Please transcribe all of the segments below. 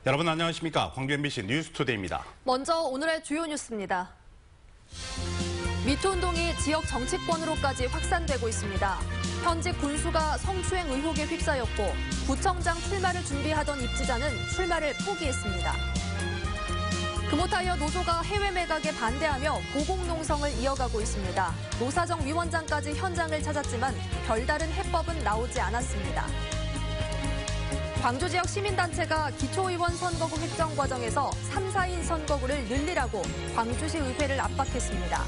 여러분 안녕하십니까? 광주 MBC 뉴스투데이입니다. 먼저 오늘의 주요 뉴스입니다. 미투운동이 지역 정치권으로까지 확산되고 있습니다. 현직 군수가 성추행 의혹에 휩싸였고 구청장 출마를 준비하던 입지자는 출마를 포기했습니다. 금호타이어 노조가 해외 매각에 반대하며 고공농성을 이어가고 있습니다. 노사정 위원장까지 현장을 찾았지만 별다른 해법은 나오지 않았습니다. 광주 지역 시민단체가 기초의원 선거구 획정 과정에서 3, 4인 선거구를 늘리라고 광주시 의회를 압박했습니다.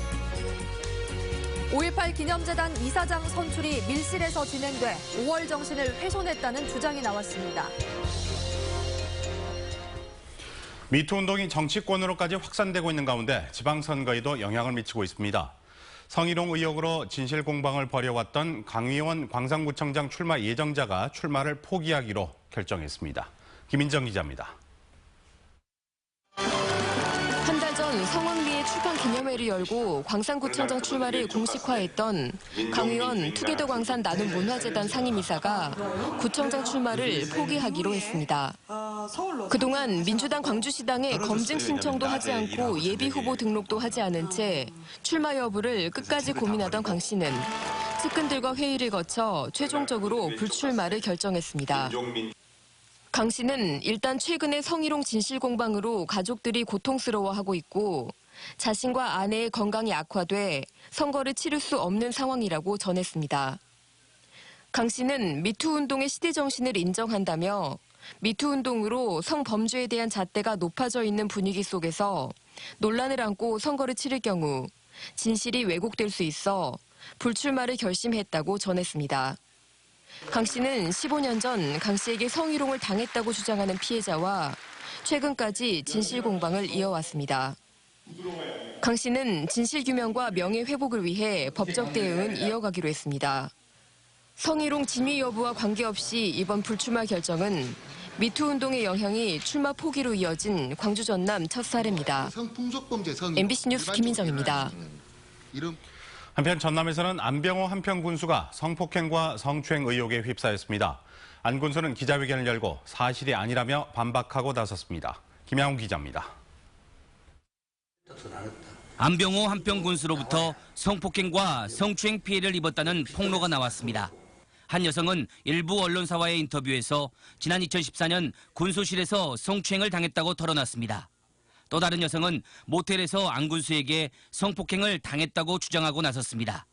5.18 기념재단 이사장 선출이 밀실에서 진행돼 5월 정신을 훼손했다는 주장이 나왔습니다. 미투운동이 정치권으로까지 확산되고 있는 가운데 지방선거에도 영향을 미치고 있습니다. 성희롱 의혹으로 진실 공방을 벌여왔던 강의원 광산구청장 출마 예정자가 출마를 포기하기로 결정했습니다. 김인정 기자입니다. 한 달 전 성황리에 출판 기념회를 열고 광산구청장 출마를 공식화했던 강의원 투게더 광산 나눔 문화재단 상임이사가 구청장 출마를 포기하기로 했습니다. 그동안 민주당 광주시당에 검증 신청도 하지 않고 예비 후보 등록도 하지 않은 채 출마 여부를 끝까지 고민하던 강 씨는 측근들과 회의를 거쳐 최종적으로 불출마를 결정했습니다. 강 씨는 일단 최근의 성희롱 진실 공방으로 가족들이 고통스러워하고 있고 자신과 아내의 건강이 악화돼 선거를 치를 수 없는 상황이라고 전했습니다. 강 씨는 미투운동의 시대 정신을 인정한다며 미투운동으로 성범죄에 대한 잣대가 높아져 있는 분위기 속에서 논란을 안고 선거를 치를 경우 진실이 왜곡될 수 있어 불출마를 결심했다고 전했습니다. 강 씨는 15년 전 강 씨에게 성희롱을 당했다고 주장하는 피해자와 최근까지 진실 공방을 이어왔습니다. 강 씨는 진실 규명과 명예 회복을 위해 법적 대응은 이어가기로 했습니다. 성희롱 진위 여부와 관계없이 이번 불출마 결정은 미투 운동의 영향이 출마 포기로 이어진 광주 전남 첫 사례입니다. MBC 뉴스 김민정입니다. 한편 전남에서는 안병호 한평 군수가 성폭행과 성추행 의혹에 휩싸였습니다. 안 군수는 기자회견을 열고 사실이 아니라며 반박하고 나섰습니다. 김양훈 기자입니다. 안병호 한평 군수로부터 성폭행과 성추행 피해를 입었다는 폭로가 나왔습니다. 한 여성은 일부 언론사와의 인터뷰에서 지난 2014년 군소실에서 성추행을 당했다고 털어놨습니다. 또 다른 여성은 모텔에서 안 군수에게 성폭행을 당했다고 주장하고 나섰습니다.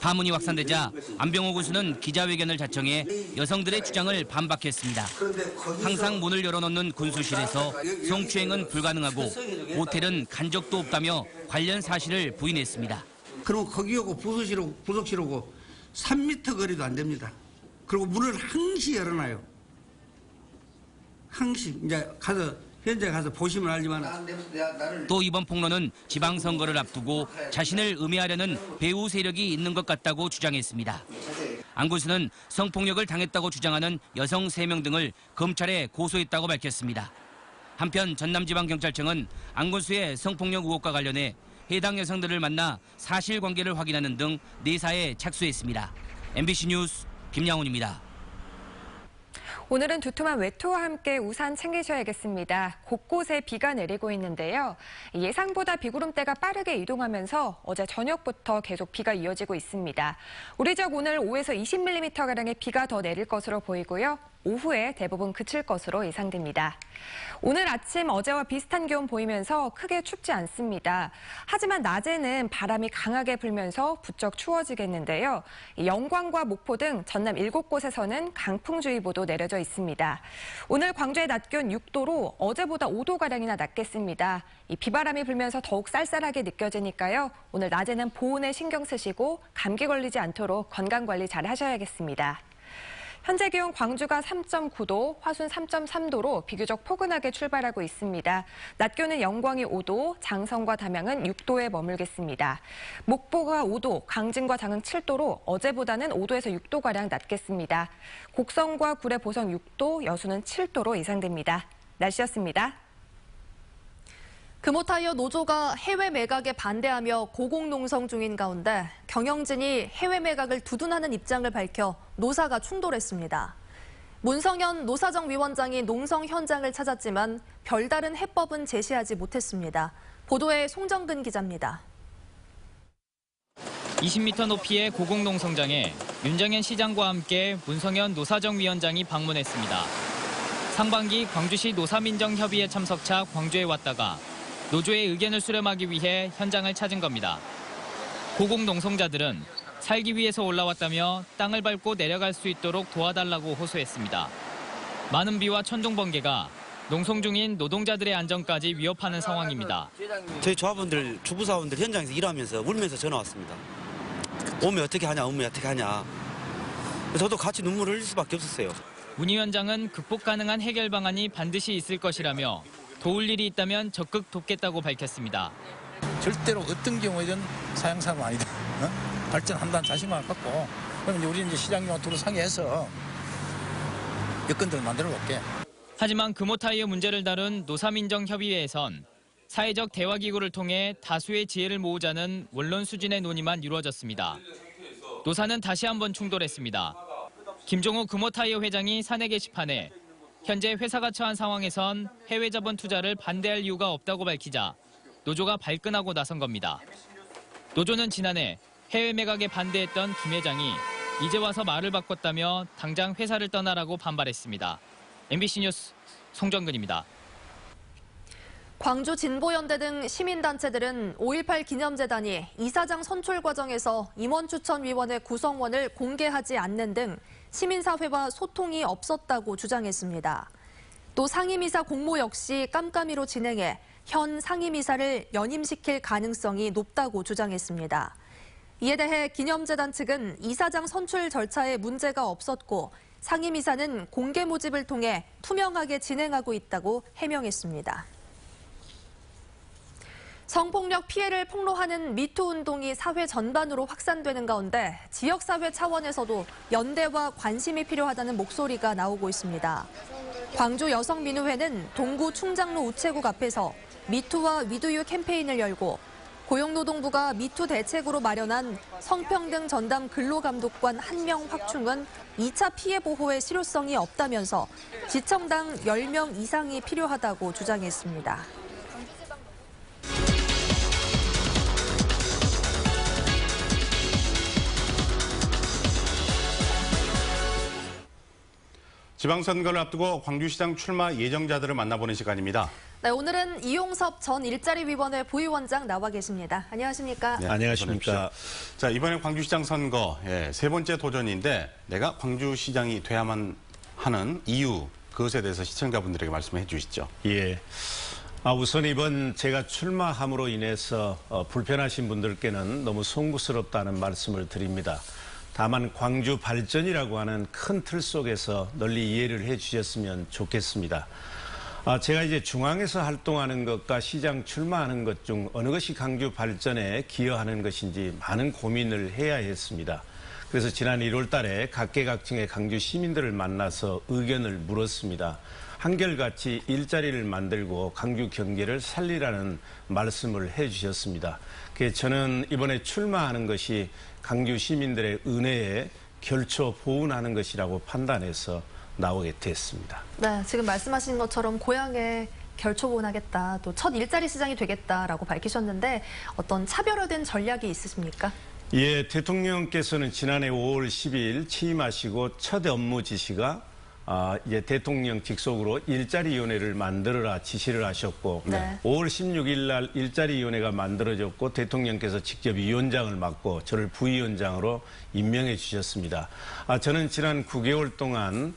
파문이 확산되자 안병호 군수는 기자회견을 자청해 여성들의 주장을 반박했습니다. 항상 문을 열어놓는 군수실에서 성추행은 불가능하고 모텔은 간 적도 없다며 관련 사실을 부인했습니다. 그리고 거기하고 부속실하고 3m 거리도 안 됩니다. 그리고 문을 항시 열어놔요. 항시 이제 현장 가서 보시면 알지만. 또 이번 폭로는 지방선거를 앞두고 자신을 음해하려는 배후 세력이 있는 것 같다고 주장했습니다. 안 군수는 성폭력을 당했다고 주장하는 여성 3명 등을 검찰에 고소했다고 밝혔습니다. 한편 전남지방경찰청은 안 군수의 성폭력 의혹과 관련해 해당 여성들을 만나 사실관계를 확인하는 등 내사에 착수했습니다. MBC 뉴스 김양훈입니다. 오늘은 두툼한 외투와 함께 우산 챙기셔야겠습니다. 곳곳에 비가 내리고 있는데요. 예상보다 비구름대가 빠르게 이동하면서 어제 저녁부터 계속 비가 이어지고 있습니다. 우리 지역 오늘 5에서 20mm가량의 비가 더 내릴 것으로 보이고요. 오후에 대부분 그칠 것으로 예상됩니다. 오늘 아침 어제와 비슷한 기온 보이면서 크게 춥지 않습니다. 하지만 낮에는 바람이 강하게 불면서 부쩍 추워지겠는데요. 영광과 목포 등 전남 7곳에서는 강풍주의보도 내려져 있습니다. 오늘 광주의 낮 기온 6도로 어제보다 5도가량이나 낮겠습니다. 이 비바람이 불면서 더욱 쌀쌀하게 느껴지니까요. 오늘 낮에는 보온에 신경 쓰시고 감기 걸리지 않도록 건강관리 잘 하셔야겠습니다. 현재 기온 광주가 3.9도, 화순 3.3도로 비교적 포근하게 출발하고 있습니다. 낮 기온은 영광이 5도, 장성과 담양은 6도에 머물겠습니다. 목포가 5도, 강진과 장흥 7도로 어제보다는 5도에서 6도가량 낮겠습니다. 곡성과 구례, 보성 6도, 여수는 7도로 예상됩니다. 날씨였습니다. 금호타이어 노조가 해외 매각에 반대하며 고공농성 중인 가운데 경영진이 해외 매각을 두둔하는 입장을 밝혀 노사가 충돌했습니다. 문성현 노사정 위원장이 농성 현장을 찾았지만 별다른 해법은 제시하지 못했습니다. 보도에 송정근 기자입니다. 20m 높이의 고공농성장에 윤장현 시장과 함께 문성현 노사정 위원장이 방문했습니다. 상반기 광주시 노사민정협의회 참석차 광주에 왔다가 노조의 의견을 수렴하기 위해 현장을 찾은 겁니다. 고공농성자들은 살기 위해서 올라왔다며 땅을 밟고 내려갈 수 있도록 도와달라고 호소했습니다. 많은 비와 천둥 번개가 농성 중인 노동자들의 안전까지 위협하는 상황입니다. 저희 조합원들, 주부사원들 현장에서 일하면서 울면서 전화 왔습니다. 오면 어떻게 하냐, 오면 어떻게 하냐. 저도 같이 눈물을 흘릴 수밖에 없었어요. 문 위원장은 극복 가능한 해결 방안이 반드시 있을 것이라며 도울 일이 있다면 적극 돕겠다고 밝혔습니다. 절대로 어떤 경우에든 사형사는 아니다. 발전한다는 자신감을 갖고 그럼 우리는 이제 시장님하고 두루 상의해서 여건들을 만들어 볼게. 하지만 금호타이어 문제를 다룬 노사민정협의회에선 사회적 대화기구를 통해 다수의 지혜를 모으자는 원론 수준의 논의만 이루어졌습니다. 노사는 다시 한번 충돌했습니다. 김종우 금호타이어 회장이 사내 게시판에 현재 회사가 처한 상황에선 해외 자본 투자를 반대할 이유가 없다고 밝히자 노조가 발끈하고 나선 겁니다. 노조는 지난해 해외 매각에 반대했던 김 회장이 이제 와서 말을 바꿨다며 당장 회사를 떠나라고 반발했습니다. MBC 뉴스 송정근입니다. 광주 진보연대 등 시민단체들은 5.18 기념재단이 이사장 선출 과정에서 임원추천위원회 구성원을 공개하지 않는 등 시민사회와 소통이 없었다고 주장했습니다. 또 상임이사 공모 역시 깜깜이로 진행해 현 상임이사를 연임시킬 가능성이 높다고 주장했습니다. 이에 대해 기념재단 측은 이사장 선출 절차에 문제가 없었고 상임이사는 공개 모집을 통해 투명하게 진행하고 있다고 해명했습니다. 성폭력 피해를 폭로하는 미투 운동이 사회 전반으로 확산되는 가운데 지역사회 차원에서도 연대와 관심이 필요하다는 목소리가 나오고 있습니다. 광주 여성민우회는 동구 충장로 우체국 앞에서 미투와 위두유 캠페인을 열고 고용노동부가 미투 대책으로 마련한 성평등 전담 근로감독관 1명 확충은 2차 피해 보호의 실효성이 없다면서 지청당 10명 이상이 필요하다고 주장했습니다. 지방선거를 앞두고 광주시장 출마 예정자들을 만나보는 시간입니다. 네, 오늘은 이용섭 전 일자리위원회 부위원장 나와 계십니다. 안녕하십니까? 네, 안녕하십니까? 자, 이번에 광주시장 선거 세 번째 도전인데 내가 광주시장이 돼야만 하는 이유, 그것에 대해서 시청자분들에게 말씀해 주시죠. 예. 우선 이번 제가 출마함으로 인해서 불편하신 분들께는 너무 송구스럽다는 말씀을 드립니다. 다만 광주 발전이라고 하는 큰 틀 속에서 널리 이해를 해 주셨으면 좋겠습니다. 제가 이제 중앙에서 활동하는 것과 시장 출마하는 것 중 어느 것이 광주 발전에 기여하는 것인지 많은 고민을 해야 했습니다. 그래서 지난 1월 달에 각계각층의 광주 시민들을 만나서 의견을 물었습니다. 한결같이 일자리를 만들고 광주 경제를 살리라는 말씀을 해 주셨습니다. 그래서 저는 이번에 출마하는 것이 광주 시민들의 은혜에 결초 보은하는 것이라고 판단해서 나오게 됐습니다. 네, 지금 말씀하신 것처럼 고향에 결초보훈하겠다, 또 첫 일자리 시장이 되겠다라고 밝히셨는데 어떤 차별화된 전략이 있으십니까? 예, 대통령께서는 지난해 5월 10일 취임하시고 첫 업무 지시가 이제 대통령 직속으로 일자리위원회를 만들어라 지시를 하셨고 네. 5월 16일 날 일자리위원회가 만들어졌고 대통령께서 직접 위원장을 맡고 저를 부위원장으로 임명해 주셨습니다. 저는 지난 9개월 동안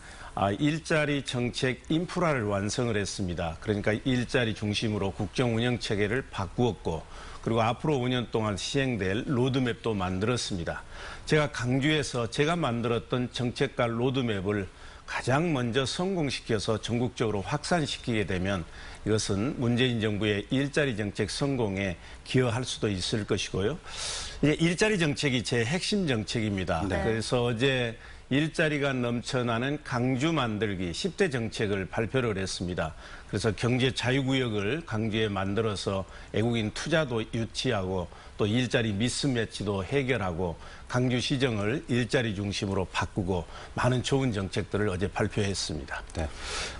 일자리 정책 인프라를 완성을 했습니다. 그러니까 일자리 중심으로 국정 운영 체계를 바꾸었고 그리고 앞으로 5년 동안 시행될 로드맵도 만들었습니다. 제가 광주에서 제가 만들었던 정책과 로드맵을 가장 먼저 성공시켜서 전국적으로 확산시키게 되면 이것은 문재인 정부의 일자리 정책 성공에 기여할 수도 있을 것이고요. 이제 일자리 정책이 제 핵심 정책입니다. 네. 그래서 어제 일자리가 넘쳐나는 강주 만들기 10대 정책을 발표를 했습니다. 그래서 경제 자유구역을 강주에 만들어서 외국인 투자도 유치하고 또 일자리 미스매치도 해결하고 강주시정을 일자리 중심으로 바꾸고 많은 좋은 정책들을 어제 발표했습니다. 네.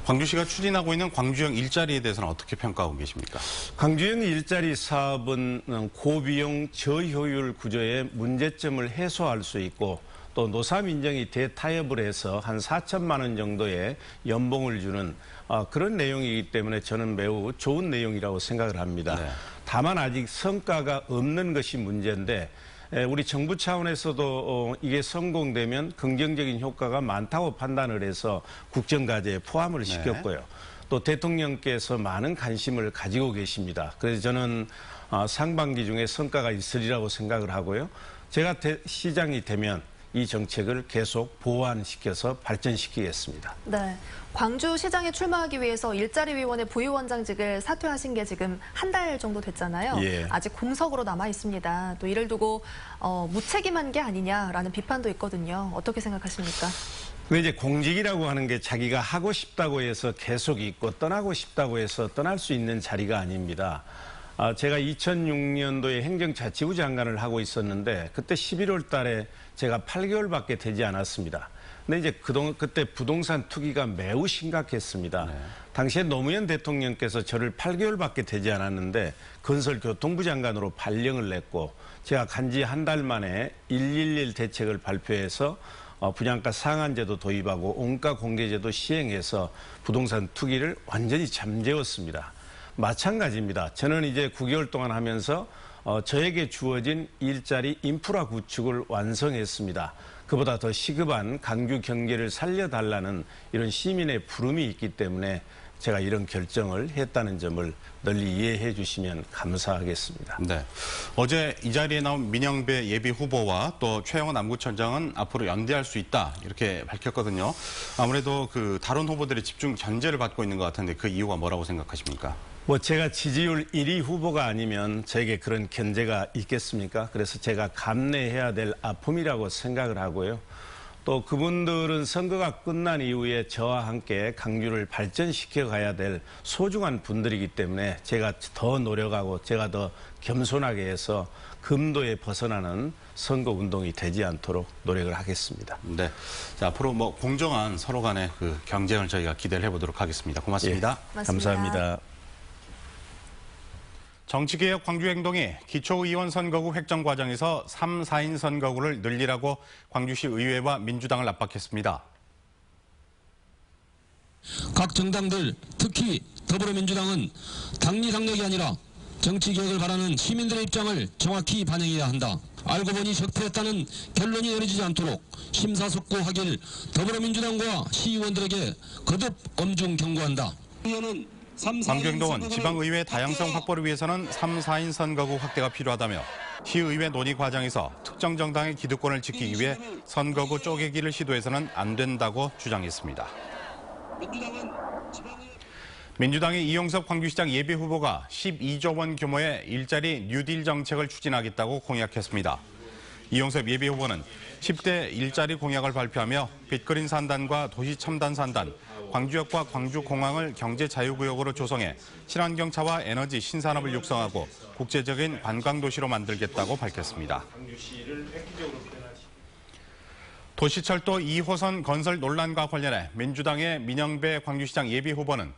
광주시가 추진하고 있는 광주형 일자리에 대해서는 어떻게 평가하고 계십니까? 광주형 일자리 사업은 고비용 저효율 구조의 문제점을 해소할 수 있고 또 노사민정이 대타협을 해서 한 4천만 원 정도의 연봉을 주는 그런 내용이기 때문에 저는 매우 좋은 내용이라고 생각을 합니다. 네. 다만 아직 성과가 없는 것이 문제인데 우리 정부 차원에서도 이게 성공되면 긍정적인 효과가 많다고 판단을 해서 국정과제에 포함을 시켰고요. 또 대통령께서 많은 관심을 가지고 계십니다. 그래서 저는 상반기 중에 성과가 있으리라고 생각을 하고요. 제가 시장이 되면 이 정책을 계속 보완시켜서 발전시키겠습니다. 네. 광주시장에 출마하기 위해서 일자리위원회 부위원장직을 사퇴하신 게 지금 한 달 정도 됐잖아요. 예. 아직 공석으로 남아 있습니다. 또 이를 두고 무책임한 게 아니냐라는 비판도 있거든요. 어떻게 생각하십니까? 근데 이제 공직이라고 하는 게 자기가 하고 싶다고 해서 계속 있고 떠나고 싶다고 해서 떠날 수 있는 자리가 아닙니다. 제가 2006년도에 행정자치부 장관을 하고 있었는데 그때 11월 달에 제가 8개월밖에 되지 않았습니다. 근데 이제 그때 부동산 투기가 매우 심각했습니다. 네. 당시에 노무현 대통령께서 저를 8개월밖에 되지 않았는데 건설교통부 장관으로 발령을 냈고 제가 간지 한 달 만에 111 대책을 발표해서 분양가 상한제도 도입하고 원가 공개제도 시행해서 부동산 투기를 완전히 잠재웠습니다. 마찬가지입니다. 저는 이제 9개월 동안 하면서 저에게 주어진 일자리 인프라 구축을 완성했습니다. 그보다 더 시급한 강주 경제를 살려달라는 이런 시민의 부름이 있기 때문에 제가 이런 결정을 했다는 점을 널리 이해해 주시면 감사하겠습니다. 네. 어제 이 자리에 나온 민영배 예비 후보와 또 최영원 남구청장은 앞으로 연대할 수 있다 이렇게 밝혔거든요. 아무래도 그 다른 후보들의 집중 견제를 받고 있는 것 같은데 그 이유가 뭐라고 생각하십니까? 제가 지지율 1위 후보가 아니면 저에게 그런 견제가 있겠습니까? 그래서 제가 감내해야 될 아픔이라고 생각을 하고요. 또 그분들은 선거가 끝난 이후에 저와 함께 강주를 발전시켜 가야 될 소중한 분들이기 때문에 제가 더 노력하고 제가 더 겸손하게 해서 금도에 벗어나는 선거 운동이 되지 않도록 노력을 하겠습니다. 네. 자, 앞으로 공정한 서로 간의 그 경쟁을 저희가 기대를 해보도록 하겠습니다. 고맙습니다. 예, 감사합니다. 정치개혁 광주행동이 기초의원 선거구 획정 과정에서 3, 4인 선거구를 늘리라고 광주시 의회와 민주당을 압박했습니다. 각 정당들, 특히 더불어민주당은 당리당략이 아니라 정치개혁을 바라는 시민들의 입장을 정확히 반영해야 한다. 알고 보니 적폐했다는 결론이 내려지지 않도록 심사숙고하길 더불어민주당과 시의원들에게 거듭 엄중 경고한다. 광주행동은 지방의회 다양성 확보를 위해서는 3, 4인 선거구 확대가 필요하다며 시의회 논의 과정에서 특정 정당의 기득권을 지키기 위해 선거구 쪼개기를 시도해서는 안 된다고 주장했습니다. 민주당의 이용섭 광주시장 예비후보가 12조 원 규모의 일자리 뉴딜 정책을 추진하겠다고 공약했습니다. 이용섭 예비후보는 10대 일자리 공약을 발표하며 빅그린 산단과 도시첨단 산단, 광주역과 광주공항을 경제자유구역으로 조성해 친환경차와 에너지 신산업을 육성하고 국제적인 관광도시로 만들겠다고 밝혔습니다. 도시철도 2호선 건설 논란과 관련해 민주당의 민영배 광주시장 예비후보는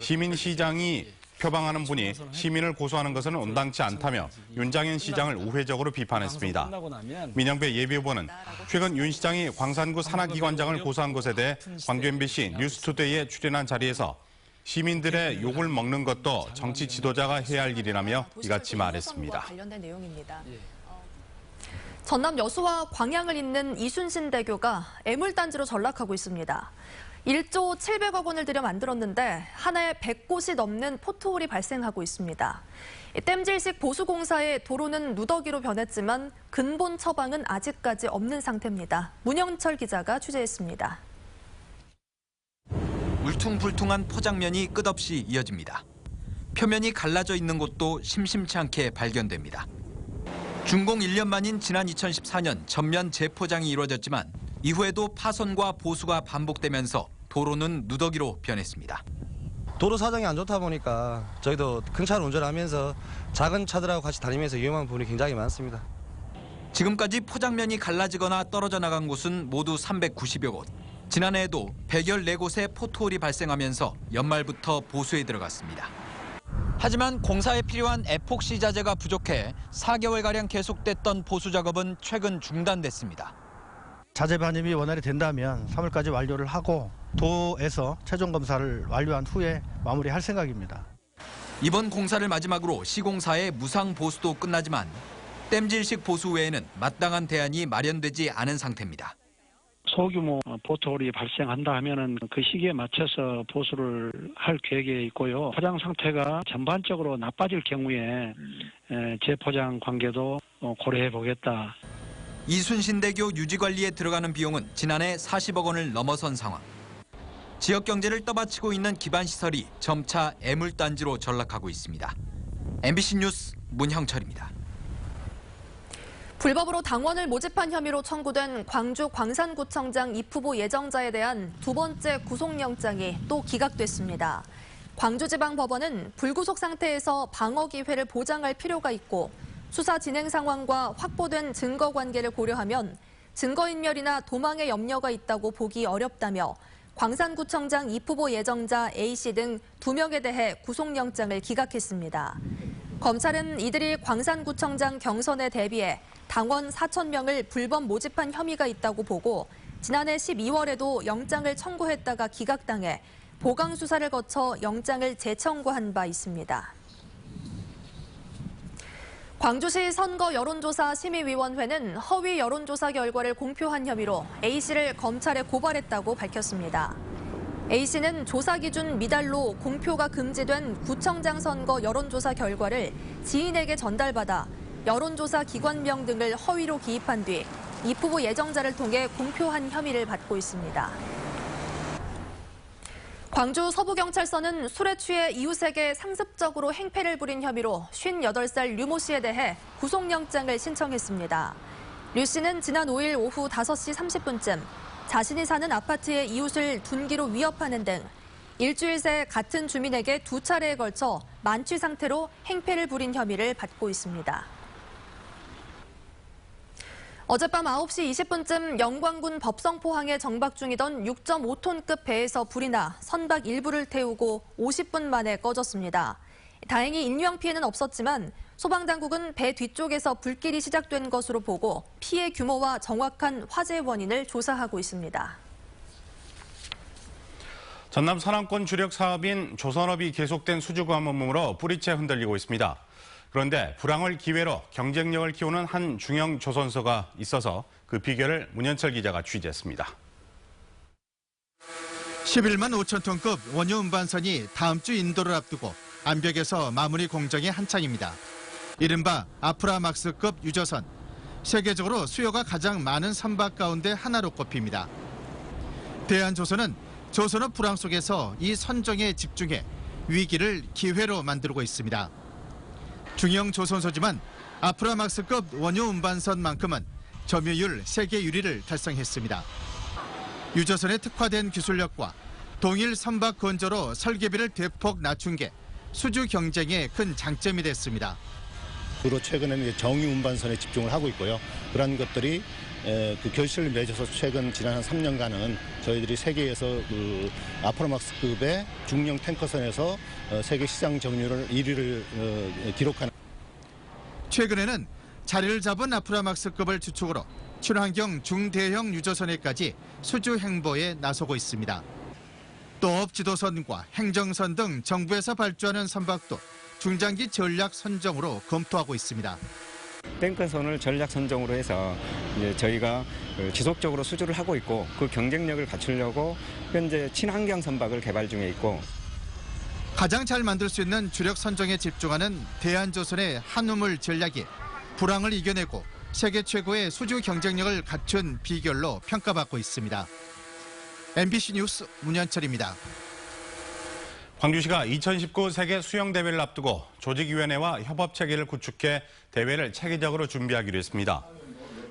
시민시장이 표방하는 분이 시민을 고소하는 것은 온당치 않다며 윤장현 시장을 우회적으로 비판했습니다. 민영배 예비후보는 최근 윤 시장이 광산구 산하기관장을 고소한 것에 대해 광주 MBC 뉴스투데이에 출연한 자리에서 시민들의 욕을 먹는 것도 정치 지도자가 해야 할 일이라며 이같이 말했습니다. 관련된 내용입니다. 전남 여수와 광양을 잇는 이순신대교가 애물단지로 전락하고 있습니다. 1조 700억 원을 들여 만들었는데 한 해 100곳이 넘는 포트홀이 발생하고 있습니다. 땜질식 보수공사의 도로는 누더기로 변했지만 근본 처방은 아직까지 없는 상태입니다. 문영철 기자가 취재했습니다. 울퉁불퉁한 포장면이 끝없이 이어집니다. 표면이 갈라져 있는 곳도 심심치 않게 발견됩니다. 준공 1년 만인 지난 2014년 전면 재포장이 이루어졌지만 이후에도 파손과 보수가 반복되면서 도로는 누더기로 변했습니다. 도로 사정이 안 좋다 보니까 저희도 큰 차를 운전하면서 작은 차들하고 같이 다니면서 위험한 부분이 굉장히 많습니다. 지금까지 포장면이 갈라지거나 떨어져 나간 곳은 모두 390여 곳. 지난해에도 114곳에 포트홀이 발생하면서 연말부터 보수에 들어갔습니다. 하지만 공사에 필요한 에폭시 자재가 부족해 4개월가량 계속됐던 보수 작업은 최근 중단됐습니다. 자재 반입이 원활히 된다면 3월까지 완료를 하고 도에서 최종 검사를 완료한 후에 마무리할 생각입니다. 이번 공사를 마지막으로 시공사의 무상 보수도 끝나지만 땜질식 보수 외에는 마땅한 대안이 마련되지 않은 상태입니다. 소규모 포트홀이 발생한다 하면은 그 시기에 맞춰서 보수를 할 계획에 있고요. 포장 상태가 전반적으로 나빠질 경우에 재포장 관계도 고려해 보겠다. 이순신대교 유지관리에 들어가는 비용은 지난해 40억 원을 넘어선 상황. 지역 경제를 떠받치고 있는 기반시설이 점차 애물단지로 전락하고 있습니다. MBC 뉴스 문형철입니다. 불법으로 당원을 모집한 혐의로 청구된 광주 광산구청장 입후보 예정자에 대한 두 번째 구속영장이 또 기각됐습니다. 광주지방법원은 불구속 상태에서 방어 기회를 보장할 필요가 있고 수사 진행 상황과 확보된 증거 관계를 고려하면 증거인멸이나 도망의 염려가 있다고 보기 어렵다며 광산구청장 입후보 예정자 A씨 등 2명에 대해 구속영장을 기각했습니다. 검찰은 이들이 광산구청장 경선에 대비해 당원 4,000명을 불법 모집한 혐의가 있다고 보고 지난해 12월에도 영장을 청구했다가 기각당해 보강 수사를 거쳐 영장을 재청구한 바 있습니다. 광주시 선거 여론조사 심의위원회는 허위 여론조사 결과를 공표한 혐의로 A씨를 검찰에 고발했다고 밝혔습니다. A씨는 조사 기준 미달로 공표가 금지된 구청장 선거 여론조사 결과를 지인에게 전달받아 여론조사 기관명 등을 허위로 기입한 뒤 입후보 예정자를 통해 공표한 혐의를 받고 있습니다. 광주 서부경찰서는 술에 취해 이웃에게 상습적으로 행패를 부린 혐의로 58살 류모 씨에 대해 구속영장을 신청했습니다. 류 씨는 지난 5일 오후 5시 30분쯤 자신이 사는 아파트의 이웃을 둔기로 위협하는 등 일주일 새 같은 주민에게 2차례에 걸쳐 만취 상태로 행패를 부린 혐의를 받고 있습니다. 어젯밤 9시 20분쯤 영광군 법성포항에 정박 중이던 6.5톤급 배에서 불이 나 선박 일부를 태우고 50분 만에 꺼졌습니다. 다행히 인명 피해는 없었지만 소방당국은 배 뒤쪽에서 불길이 시작된 것으로 보고 피해 규모와 정확한 화재 원인을 조사하고 있습니다. 전남 서남권 주력 사업인 조선업이 계속된 수주 가뭄으로 뿌리째 흔들리고 있습니다. 그런데 불황을 기회로 경쟁력을 키우는 한 중형 조선소가 있어서 그 비결을 문현철 기자가 취재했습니다. 11만 5천 톤급 원유 운반선이 다음 주 인도를 앞두고 암벽에서 마무리 공정이 한창입니다. 이른바 아프라막스급 유조선. 세계적으로 수요가 가장 많은 선박 가운데 하나로 꼽힙니다. 대한조선은 조선업 불황 속에서 이 선정에 집중해 위기를 기회로 만들고 있습니다. 중형 조선소지만 아프라막스급 원유 운반선만큼은 점유율 세계 1위를 달성했습니다. 유조선의 특화된 기술력과 동일 선박 건조로 설계비를 대폭 낮춘 게 수주 경쟁의 큰 장점이 됐습니다. 주로 최근에는 정유 운반선에 집중을 하고 있고요. 그런 것들이 그 결실을 맺어서 최근 지난 한 3년간은 저희들이 세계에서 그 아프라막스급의 중형 탱커선에서 세계 시장 점유율 1위를 기록한. 최근에는 자리를 잡은 아프라막스급을 주축으로 친환경 중대형 유조선에까지 수주 행보에 나서고 있습니다. 또 업지도선과 행정선 등 정부에서 발주하는 선박도 중장기 전략 선정으로 검토하고 있습니다. 탱커선을 전략 선정으로 해서 이제 저희가 지속적으로 수주를 하고 있고 그 경쟁력을 갖추려고 현재 친환경 선박을 개발 중에 있고 가장 잘 만들 수 있는 주력 선정에 집중하는 대한조선의 한우물 전략이 불황을 이겨내고 세계 최고의 수주 경쟁력을 갖춘 비결로 평가받고 있습니다. MBC 뉴스 문현철입니다. 광주시가 2019 세계 수영대회를 앞두고 조직위원회와 협업체계를 구축해 대회를 체계적으로 준비하기로 했습니다.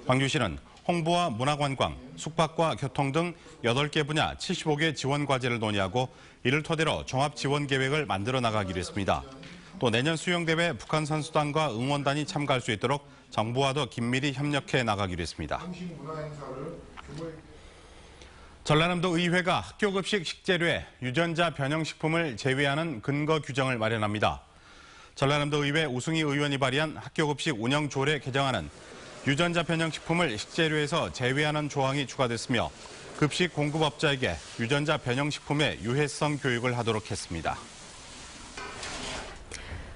광주시는 홍보와 문화관광, 숙박과 교통 등 8개 분야 75개 지원 과제를 논의하고 이를 토대로 종합 지원 계획을 만들어 나가기로 했습니다. 또 내년 수영대회 북한 선수단과 응원단이 참가할 수 있도록 정부와도 긴밀히 협력해 나가기로 했습니다. 전라남도 의회가 학교급식 식재료에 유전자 변형식품을 제외하는 근거 규정을 마련합니다. 전라남도 의회 우승희 의원이 발의한 학교급식 운영 조례 개정안은 유전자 변형식품을 식재료에서 제외하는 조항이 추가됐으며 급식 공급업자에게 유전자 변형식품의 유해성 교육을 하도록 했습니다.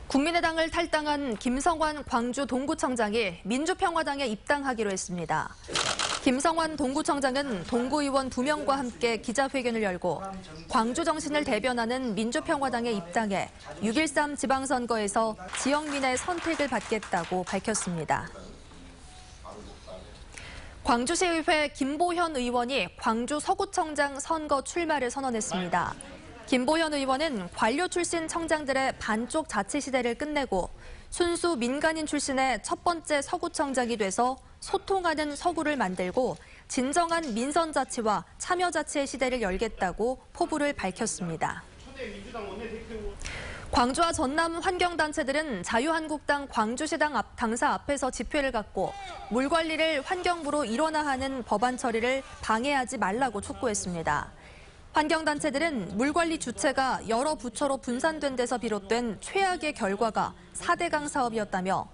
국민의당을 탈당한 김성환 광주 동구청장이 민주평화당에 입당하기로 했습니다. 김성환 동구청장은 동구의원 2명과 함께 기자회견을 열고 광주 정신을 대변하는 민주평화당에 입당해 6.13 지방선거에서 지역민의 선택을 받겠다고 밝혔습니다. 광주시의회 김보현 의원이 광주 서구청장 선거 출마를 선언했습니다. 김보현 의원은 관료 출신 청장들의 반쪽 자치 시대를 끝내고 순수 민간인 출신의 첫 번째 서구청장이 돼서 소통하는 서구를 만들고 진정한 민선자치와 참여자치의 시대를 열겠다고 포부를 밝혔습니다. 광주와 전남 환경단체들은 자유한국당 광주시당 당사 앞에서 집회를 갖고 물 관리를 환경부로 일원화하는 법안 처리를 방해하지 말라고 촉구했습니다. 환경단체들은 물관리 주체가 여러 부처로 분산된 데서 비롯된 최악의 결과가 4대강 사업이었다며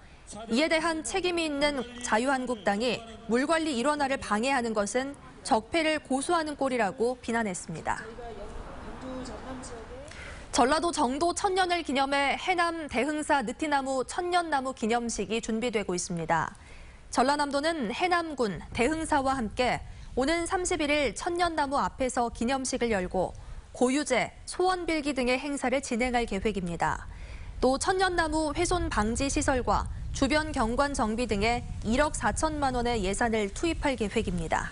이에 대한 책임이 있는 자유한국당이 물관리 일원화를 방해하는 것은 적폐를 고수하는 꼴이라고 비난했습니다. 전라도 정도 천년을 기념해 해남 대흥사 느티나무 천년나무 기념식이 준비되고 있습니다. 전라남도는 해남군 대흥사와 함께 오는 31일 천년나무 앞에서 기념식을 열고 고유제, 소원빌기 등의 행사를 진행할 계획입니다. 또 천년나무 훼손 방지 시설과 주변 경관 정비 등에 1억 4천만 원의 예산을 투입할 계획입니다.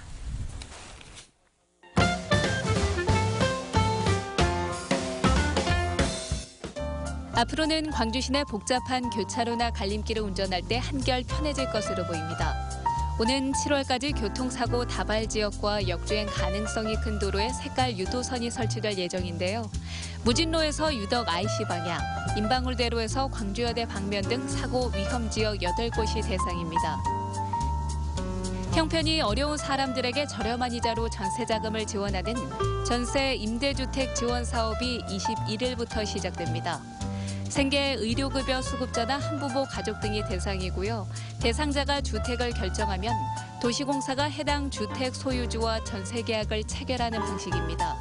앞으로는 광주 시내 복잡한 교차로나 갈림길을 운전할 때 한결 편해질 것으로 보입니다. 오는 7월까지 교통사고 다발 지역과 역주행 가능성이 큰 도로에 색깔 유도선이 설치될 예정인데요. 무진로에서 유덕 IC 방향, 임방울대로에서 광주여대 방면 등 사고 위험 지역 8곳이 대상입니다. 형편이 어려운 사람들에게 저렴한 이자로 전세 자금을 지원하는 전세 임대주택 지원 사업이 21일부터 시작됩니다. 생계, 의료급여 수급자나 한부모 가족 등이 대상이고요. 대상자가 주택을 결정하면 도시공사가 해당 주택 소유주와 전세 계약을 체결하는 방식입니다.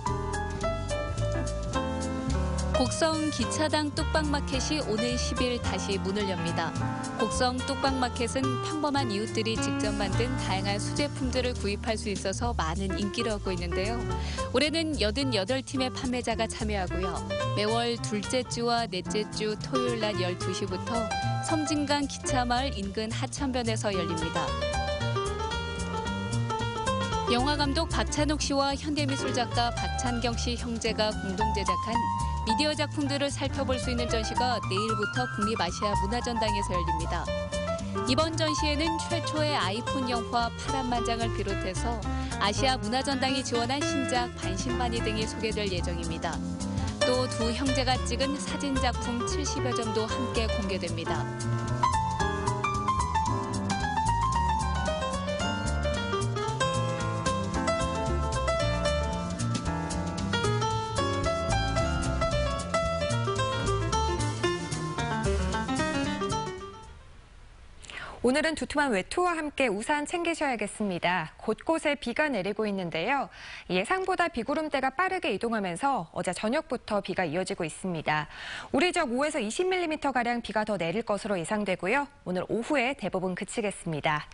곡성 기차당 뚝방마켓이 오는 10일 다시 문을 엽니다. 곡성 뚝방마켓은 평범한 이웃들이 직접 만든 다양한 수제품들을 구입할 수 있어서 많은 인기를 얻고 있는데요. 올해는 88팀의 판매자가 참여하고요. 매월 둘째 주와 넷째 주 토요일 낮 12시부터 섬진강 기차마을 인근 하천변에서 열립니다. 영화감독 박찬욱 씨와 현대미술작가 박찬경 씨 형제가 공동 제작한 미디어 작품들을 살펴볼 수 있는 전시가 내일부터 국립아시아문화전당에서 열립니다. 이번 전시에는 최초의 아이폰 영화 파란만장을 비롯해서 아시아문화전당이 지원한 신작 반신반의 등이 소개될 예정입니다. 또 두 형제가 찍은 사진작품 70여 점도 함께 공개됩니다. 오늘은 두툼한 외투와 함께 우산 챙기셔야겠습니다. 곳곳에 비가 내리고 있는데요. 예상보다 비구름대가 빠르게 이동하면서 어제 저녁부터 비가 이어지고 있습니다. 우리 지역 5에서 20mm가량 비가 더 내릴 것으로 예상되고요. 오늘 오후에 대부분 그치겠습니다.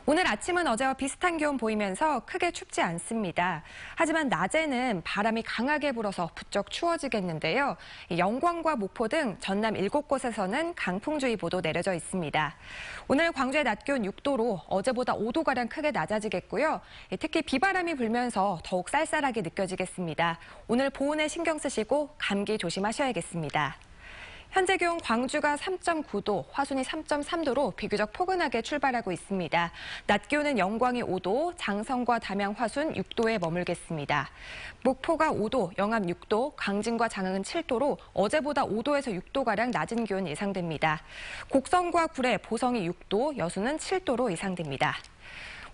오늘 아침은 어제와 비슷한 기온 보이면서 크게 춥지 않습니다. 하지만 낮에는 바람이 강하게 불어서 부쩍 추워지겠는데요. 영광과 목포 등 전남 7곳에서는 강풍주의보도 내려져 있습니다. 오늘 광주의 낮 기온 6도로 어제보다 5도가량 크게 낮아지겠고요. 특히 비바람이 불면서 더욱 쌀쌀하게 느껴지겠습니다. 오늘 보온에 신경 쓰시고 감기 조심하셔야겠습니다. 현재 기온 광주가 3.9도, 화순이 3.3도로 비교적 포근하게 출발하고 있습니다. 낮 기온은 영광이 5도, 장성과 담양, 화순 6도에 머물겠습니다. 목포가 5도, 영암 6도, 강진과 장흥은 7도로 어제보다 5도에서 6도가량 낮은 기온 예상됩니다. 곡성과 구례, 보성이 6도, 여수는 7도로 예상됩니다.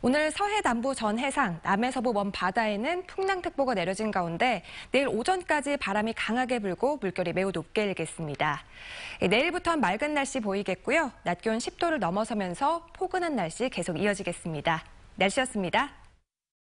오늘 서해 남부 전 해상, 남해서부 먼 바다에는 풍랑특보가 내려진 가운데 내일 오전까지 바람이 강하게 불고 물결이 매우 높게 일겠습니다. 내일부터는 맑은 날씨 보이겠고요. 낮 기온 10도를 넘어서면서 포근한 날씨 계속 이어지겠습니다. 날씨였습니다.